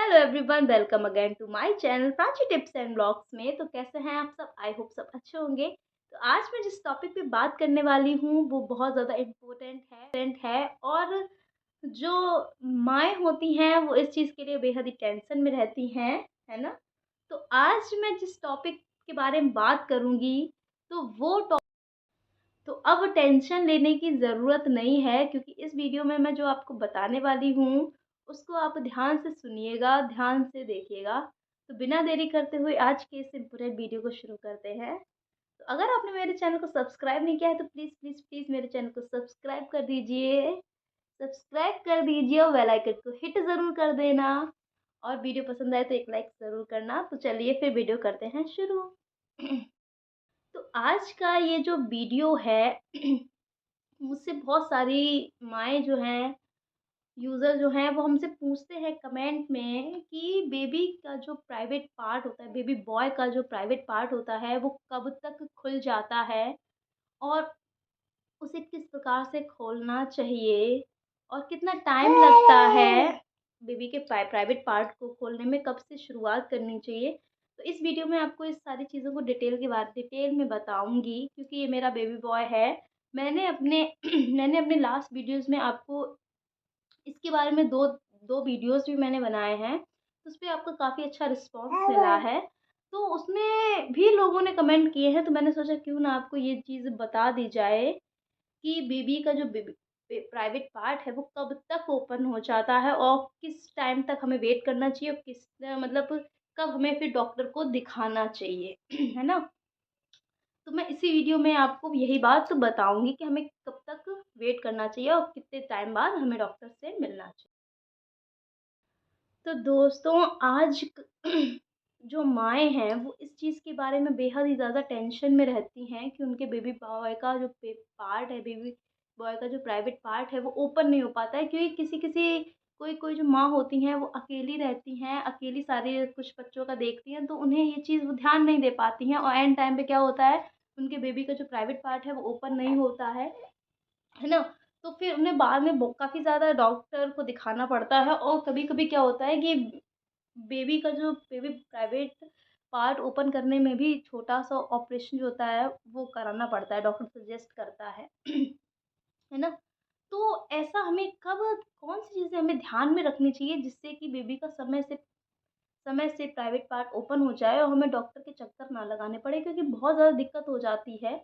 Hello everyone, welcome again to my channel Prachi tips and blogs में। तो कैसे हैं आप सब? आई होप सब अच्छे होंगे। तो आज मैं जिस टॉपिक पे बात करने वाली हूँ वो बहुत ज़्यादा इम्पोर्टेंट है और जो माएँ होती हैं वो इस चीज़ के लिए बेहद ही टेंशन में रहती हैं, है ना? तो आज मैं जिस टॉपिक के बारे में बात करूँगी तो वो तो अब टेंशन लेने की ज़रूरत नहीं है, क्योंकि इस वीडियो में मैं जो आपको बताने वाली हूँ, उसको आप ध्यान से सुनिएगा, ध्यान से देखिएगा। तो बिना देरी करते हुए आज के इस इम्पोर्टेंट वीडियो को शुरू करते हैं। तो अगर आपने मेरे चैनल को सब्सक्राइब नहीं किया है तो प्लीज़ प्लीज़ प्लीज़ मेरे चैनल को सब्सक्राइब कर दीजिए। सब्सक्राइब कर दीजिए और बेल आइकन को हिट ज़रूर कर देना, और वीडियो पसंद आए तो एक लाइक ज़रूर करना। तो चलिए फिर वीडियो करते हैं शुरू। तो आज का ये जो वीडियो है मुझसे बहुत सारी माएँ जो हैं, यूज़र जो हैं, वो हमसे पूछते हैं कमेंट में कि बेबी का जो प्राइवेट पार्ट होता है, बेबी बॉय का जो प्राइवेट पार्ट होता है, वो कब तक खुल जाता है और उसे किस प्रकार से खोलना चाहिए और कितना टाइम लगता है बेबी के प्राइवेट पार्ट को खोलने में, कब से शुरुआत करनी चाहिए। तो इस वीडियो में आपको इस सारी चीज़ों को डिटेल में बताऊँगी, क्योंकि ये मेरा बेबी बॉय है। मैंने अपने मैंने अपने लास्ट वीडियोज़ में आपको इसके बारे में दो दो वीडियोज़ भी मैंने बनाए हैं, तो उसपे आपको काफ़ी अच्छा रिस्पॉन्स मिला है। तो उसमें भी लोगों ने कमेंट किए हैं, तो मैंने सोचा क्यों ना आपको ये चीज़ बता दी जाए कि बेबी का जो प्राइवेट पार्ट है वो कब तक ओपन हो जाता है और किस टाइम तक हमें वेट करना चाहिए और किस मतलब कब हमें फिर डॉक्टर को दिखाना चाहिए है ना? तो मैं इसी वीडियो में आपको यही बात बताऊंगी कि हमें कब तक वेट करना चाहिए और कितने टाइम बाद हमें डॉक्टर से मिलना चाहिए। तो दोस्तों, आज जो माएँ हैं वो इस चीज़ के बारे में बेहद ही ज़्यादा टेंशन में रहती हैं कि उनके बेबी बॉय का जो पार्ट है, बेबी बॉय का जो प्राइवेट पार्ट है वो ओपन नहीं हो पाता है, क्योंकि किसी-किसी कोई-कोई जो माँ होती हैं वो अकेली रहती हैं, अकेली सारे कुछ बच्चों का देखती हैं, तो उन्हें ये चीज़ वो ध्यान नहीं दे पाती हैं और एंड टाइम पे क्या होता है, उनके बेबी का जो प्राइवेट पार्ट है वो ओपन नहीं होता है ना? तो फिर उन्हें बाद में काफ़ी ज़्यादा डॉक्टर को दिखाना पड़ता है और कभी-कभी क्या होता है कि बेबी का जो बेबी प्राइवेट पार्ट ओपन करने में भी छोटा-सा ऑपरेशन जो होता है वो कराना पड़ता है, डॉक्टर सजेस्ट करता है। है ना? तो ऐसा हमें कब कौन-सी चीज़ें हमें ध्यान में रखनी चाहिए जिससे कि बेबी का समय से प्राइवेट पार्ट ओपन हो जाए और हमें डॉक्टर के चक्कर ना लगाने पड़े, क्योंकि बहुत ज़्यादा दिक्कत हो जाती है।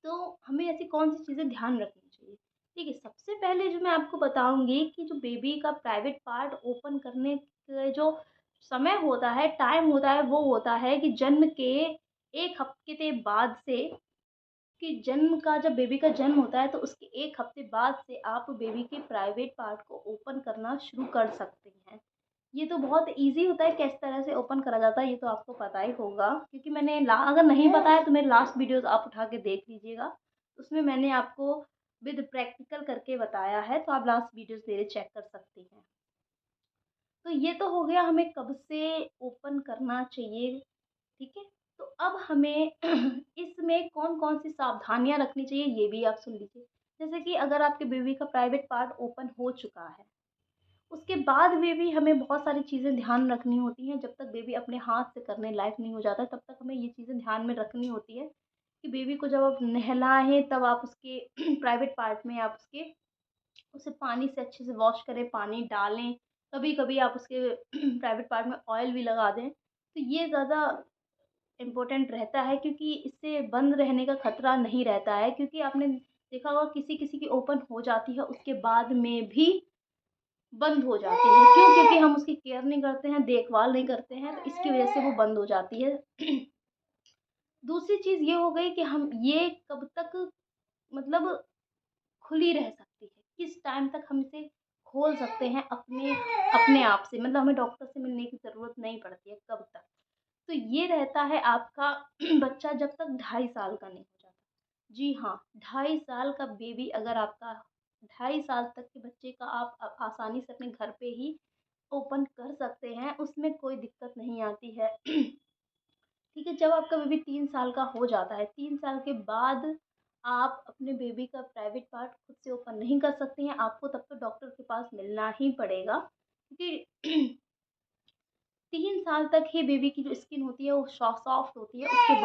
तो हमें ऐसी कौन-सी चीज़ें ध्यान रखनी चाहिए? देखिए, सबसे पहले जो मैं आपको बताऊँगी कि जो बेबी का प्राइवेट पार्ट ओपन करने के जो समय होता है, टाइम होता है, वो होता है कि जन्म के 1 हफ़्ते बाद से, कि जन्म का जब बेबी का जन्म होता है तो उसके 1 हफ़्ते बाद से आप बेबी के प्राइवेट पार्ट को ओपन करना शुरू कर सकते हैं। ये तो बहुत ईज़ी होता है, किस तरह से ओपन करा जाता है ये तो आपको पता ही होगा, क्योंकि मैंने ला अगर नहीं पता है तो मेरे लास्ट वीडियोज़ आप उठा के देख लीजिएगा। उसमें मैंने आपको विद प्रैक्टिकल करके बताया है, तो आप लास्ट वीडियोज़ मेरे चेक कर सकती हैं। तो ये तो हो गया हमें कब से ओपन करना चाहिए, ठीक है? तो अब हमें इसमें कौन-कौन सी सावधानियाँ रखनी चाहिए ये भी आप सुन लीजिए। जैसे कि अगर आपके बेबी का प्राइवेट पार्ट ओपन हो चुका है, उसके बाद में भी हमें बहुत सारी चीज़ें ध्यान रखनी होती हैं। जब तक बेबी अपने हाथ से करने लायक नहीं हो जाता, तब तक हमें ये चीज़ें ध्यान में रखनी होती है कि बेबी को जब आप नहलाएँ तब आप उसके प्राइवेट पार्ट में आप उसे पानी से अच्छे से वॉश करें, पानी डालें। कभी-कभी आप उसके प्राइवेट पार्ट में ऑयल भी लगा दें। तो ये ज़्यादा इम्पोर्टेंट रहता है, क्योंकि इससे बंद रहने का खतरा नहीं रहता है, क्योंकि आपने देखा होगा किसी-किसी की ओपन हो जाती है, उसके बाद में भी बंद हो जाती है। क्यों? क्योंकि हम उसकी केयर नहीं करते हैं, देखभाल नहीं करते हैं, तो इसकी वज़ह से वो बंद हो जाती है। दूसरी चीज़ ये हो गई कि हम ये कब तक मतलब खुली रह सकती है, किस टाइम तक हम इसे खोल सकते हैं अपने अपने आप से, मतलब हमें डॉक्टर से मिलने की ज़रूरत नहीं पड़ती है, कब तक? तो ये रहता है आपका बच्चा जब तक 2.5 साल का नहीं हो जाता। जी हाँ, 2.5 साल का बेबी अगर आपका 2.5 साल तक के बच्चे का आप आसानी से अपने घर पे ही ओपन कर सकते हैं, उसमें कोई दिक्कत नहीं आती है। ठीक है, जब आपका बेबी 3 साल का हो जाता है, 3 साल के बाद आप अपने बेबी का प्राइवेट पार्ट खुद से ओपन नहीं कर सकती हैं, आपको तब तो डॉक्टर के पास मिलना ही पड़ेगा, क्योंकि साल तक ही बेबी की जो स्किन होती है वो सॉफ्ट होती है, उसके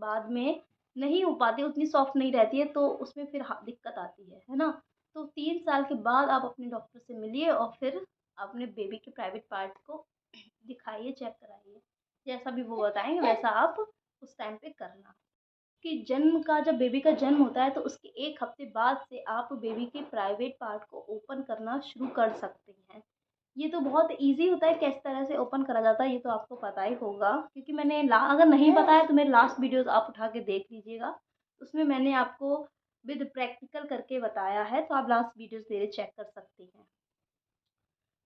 बाद में नहीं हो पाती, उतनी सॉफ्ट नहीं रहती है, तो उसमें फिर दिक्कत आती है ना। तो 3 साल के बाद आप अपने डॉक्टर से मिलिए और फिर अपने बेबी के प्राइवेट पार्ट को दिखाइए, चेक कराइए। जैसा भी वो बताएंगे वैसा आप उस टाइम पे करना। कि जन्म का जब बेबी का जन्म होता है तो उसके 1 हफ्ते बाद से आप बेबी के प्राइवेट पार्ट को ओपन करना शुरू कर सकते हैं। ये तो बहुत ईज़ी होता है, किस तरह से ओपन करा जाता है ये तो आपको पता ही होगा, क्योंकि मैंने अगर नहीं पता है तो मेरे लास्ट वीडियोज़ आप उठा के देख लीजिएगा। उसमें मैंने आपको विद प्रैक्टिकल करके बताया है, तो आप लास्ट वीडियोज़ मेरे चेक कर सकती हैं।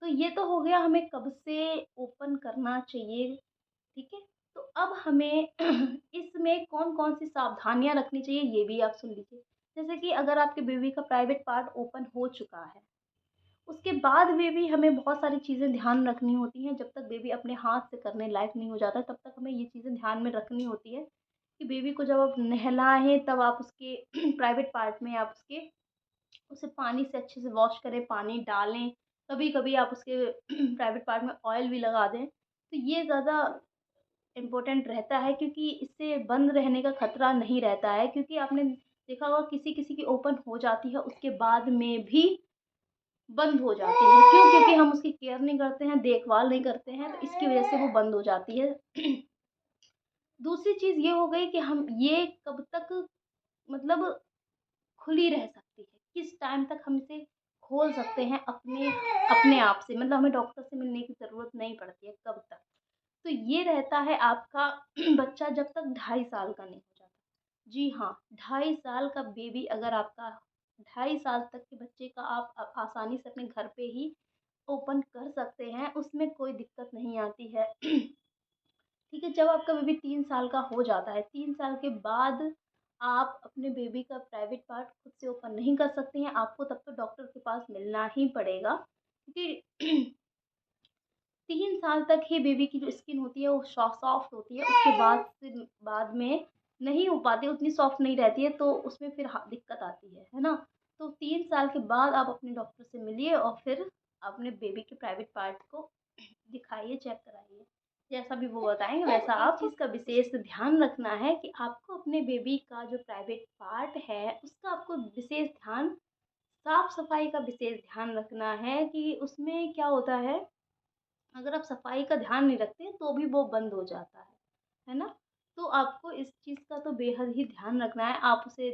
तो ये तो हो गया हमें कब से ओपन करना चाहिए, ठीक है। तो अब हमें इसमें कौन-कौन सी सावधानियाँ रखनी चाहिए ये भी आप सुन लीजिए। जैसे कि अगर आपके बेबी का प्राइवेट पार्ट ओपन हो चुका है, उसके बाद में भी हमें बहुत सारी चीज़ें ध्यान रखनी होती हैं। जब तक बेबी अपने हाथ से करने लायक नहीं हो जाता, तब तक हमें ये चीज़ें ध्यान में रखनी होती है कि बेबी को जब आप नहलाएँ तब आप उसके प्राइवेट पार्ट में आप उसे पानी से अच्छे से वॉश करें, पानी डालें। कभी-कभी आप उसके प्राइवेट पार्ट में ऑयल भी लगा दें। तो ये ज़्यादा इम्पोर्टेंट रहता है, क्योंकि इससे बंद रहने का खतरा नहीं रहता है, क्योंकि आपने देखा होगा किसी-किसी की ओपन हो जाती है, उसके बाद में भी बंद हो जाती है। क्यों? क्योंकि हम उसकी केयर नहीं करते हैं, देखभाल नहीं करते हैं, तो इसकी वज़ह से वो बंद हो जाती है। दूसरी चीज़ ये हो गई कि हम ये कब तक मतलब खुली रह सकती है, किस टाइम तक हम इसे खोल सकते हैं अपने अपने आप से, मतलब हमें डॉक्टर से मिलने की ज़रूरत नहीं पड़ती है, कब तक? तो ये रहता है आपका बच्चा जब तक 2.5 साल का नहीं हो जाता। जी हाँ, 2.5 साल का बेबी अगर आपका 2.5 साल तक के बच्चे का आप आसानी से अपने घर पे ही ओपन कर सकते हैं, उसमें कोई दिक्कत नहीं आती है। ठीक है, जब आपका बेबी 3 साल का हो जाता है, 3 साल के बाद आप अपने बेबी का प्राइवेट पार्ट खुद से ओपन नहीं कर सकती हैं, आपको तब तो डॉक्टर के पास मिलना ही पड़ेगा, क्योंकि 3 साल तक ही बेबी की जो स्किन होती है वो सॉफ्ट होती है, उसके बाद में नहीं हो पाती, उतनी सॉफ्ट नहीं रहती है, तो उसमें फिर दिक्कत आती है ना। तो 3 साल के बाद आप अपने डॉक्टर से मिलिए और फिर अपने बेबी के प्राइवेट पार्ट को दिखाइए, चेक कराइए। जैसा भी वो बताएंगे वैसा आप चीज़ का विशेष ध्यान रखना है कि आपको अपने बेबी का जो प्राइवेट पार्ट है उसका आपको विशेष ध्यान, साफ सफाई का विशेष ध्यान रखना है। कि उसमें क्या होता है, अगर आप सफाई का ध्यान नहीं रखते हैं तो भी वो बंद हो जाता है ना? तो आपको इस चीज़ का तो बेहद ही ध्यान रखना है। आप उसे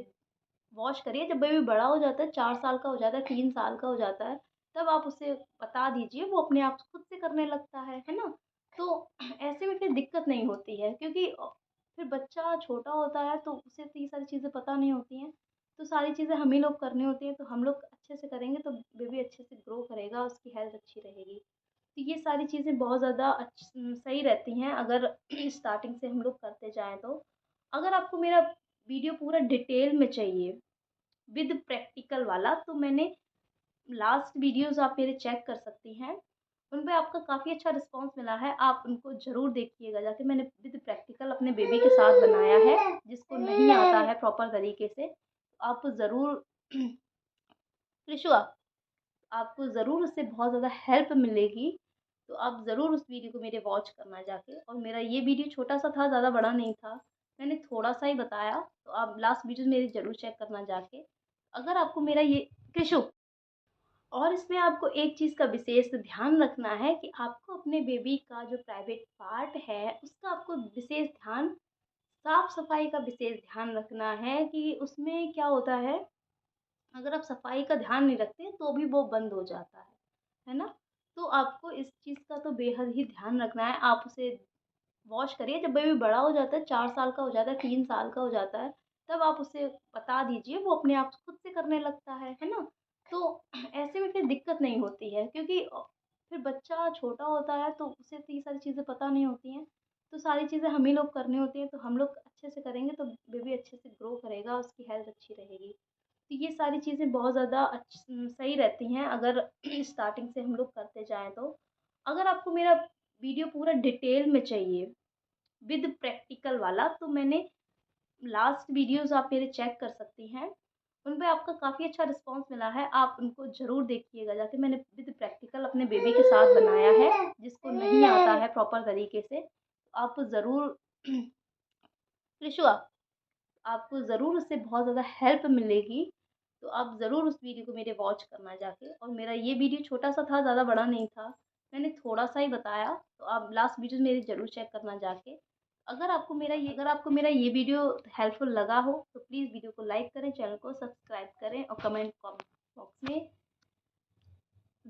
वॉश करिए, जब बेबी बड़ा हो जाता है, 4 साल का हो जाता है, 3 साल का हो जाता है, तब आप उसे बता दीजिए, वो अपने आप खुद से करने लगता है ना? तो ऐसे में फिर दिक्कत नहीं होती है, क्योंकि फिर बच्चा छोटा होता है तो उसे तो ये सारी चीज़ें पता नहीं होती हैं। तो सारी चीज़ें हम ही लोग करनी होती हैं, तो हम लोग अच्छे से करेंगे तो बेबी अच्छे से ग्रो करेगा, उसकी हेल्थ अच्छी रहेगी। तो ये सारी चीज़ें बहुत ज़्यादा सही रहती हैं अगर स्टार्टिंग से हम लोग करते जाएँ तो। अगर आपको मेरा वीडियो पूरा डिटेल में चाहिए विद प्रैक्टिकल वाला, तो मैंने लास्ट वीडियोज़ आप मेरे चेक कर सकती हैं। उन पे आपका काफ़ी अच्छा रिस्पॉन्स मिला है, आप उनको ज़रूर देखिएगा जाके। मैंने विद प्रैक्टिकल अपने बेबी के साथ बनाया है, जिसको नहीं आता है प्रॉपर तरीके से, तो आप ज़रूर त्रिशुआ, आपको ज़रूर उससे बहुत ज़्यादा हेल्प मिलेगी। तो आप ज़रूर उस वीडियो को मेरे वॉच करना जाके। और मेरा ये वीडियो छोटा-सा था, ज़्यादा बड़ा नहीं था। मैंने थोड़ा-सा ही बताया, तो आप लास्ट वीडियो मेरी ज़रूर चेक करना जाके। अगर आपको मेरा ये कृषु, और इसमें आपको एक चीज़ का विशेष ध्यान रखना है कि आपको अपने बेबी का जो प्राइवेट पार्ट है, उसका आपको विशेष ध्यान, साफ-सफाई का विशेष ध्यान रखना है। कि उसमें क्या होता है, अगर आप सफाई का ध्यान नहीं रखते हैं तो भी वो बंद हो जाता है ना? तो आपको इस चीज़ का तो बेहद ही ध्यान रखना है। आप उसे वॉश करिए, जब बेबी बड़ा हो जाता है, 4 साल का हो जाता है, 3 साल का हो जाता है, तब आप उसे बता दीजिए, वो अपने आप खुद से करने लगता है ना? तो ऐसे में फिर दिक्कत नहीं होती है, क्योंकि फिर बच्चा छोटा होता है तो उसे तो ये सारी चीज़ें पता नहीं होती हैं। तो सारी चीज़ें हम ही लोग करनी होती हैं, तो हम लोग अच्छे से करेंगे तो बेबी अच्छे से ग्रो करेगा, उसकी हेल्थ अच्छी रहेगी। तो ये सारी चीज़ें बहुत ज़्यादा सही रहती हैं अगर स्टार्टिंग से हम लोग करते जाएँ तो। अगर आपको मेरा वीडियो पूरा डिटेल में चाहिए विद प्रैक्टिकल वाला, तो मैंने लास्ट वीडियोज़ आप मेरे चेक कर सकती हैं। उन पे आपका काफ़ी अच्छा रिस्पॉन्स मिला है, आप उनको ज़रूर देखिएगा जाके। मैंने विद प्रैक्टिकल अपने बेबी के साथ बनाया है, जिसको नहीं आता है प्रॉपर तरीके से, आप ज़रूर त्रिशुआ, आपको ज़रूर उससे बहुत ज़्यादा हेल्प मिलेगी। तो आप ज़रूर उस वीडियो को मेरे वॉच करना जाके। और मेरा ये वीडियो छोटा-सा था, ज़्यादा बड़ा नहीं था। मैंने थोड़ा-सा ही बताया, तो आप लास्ट वीडियो मेरी ज़रूर चेक करना जाके। अगर आपको मेरा ये वीडियो हेल्पफुल लगा हो, तो प्लीज़ वीडियो को लाइक करें, चैनल को सब्सक्राइब करें और कमेंट बॉक्स में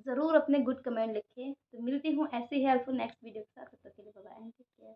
ज़रूर अपने गुड कमेंट लिखें। तो मिलती हूँ ऐसे ही हेल्पफुल नेक्स्ट वीडियो के साथ, तब तक के लिए बाय बाय, टेक केयर।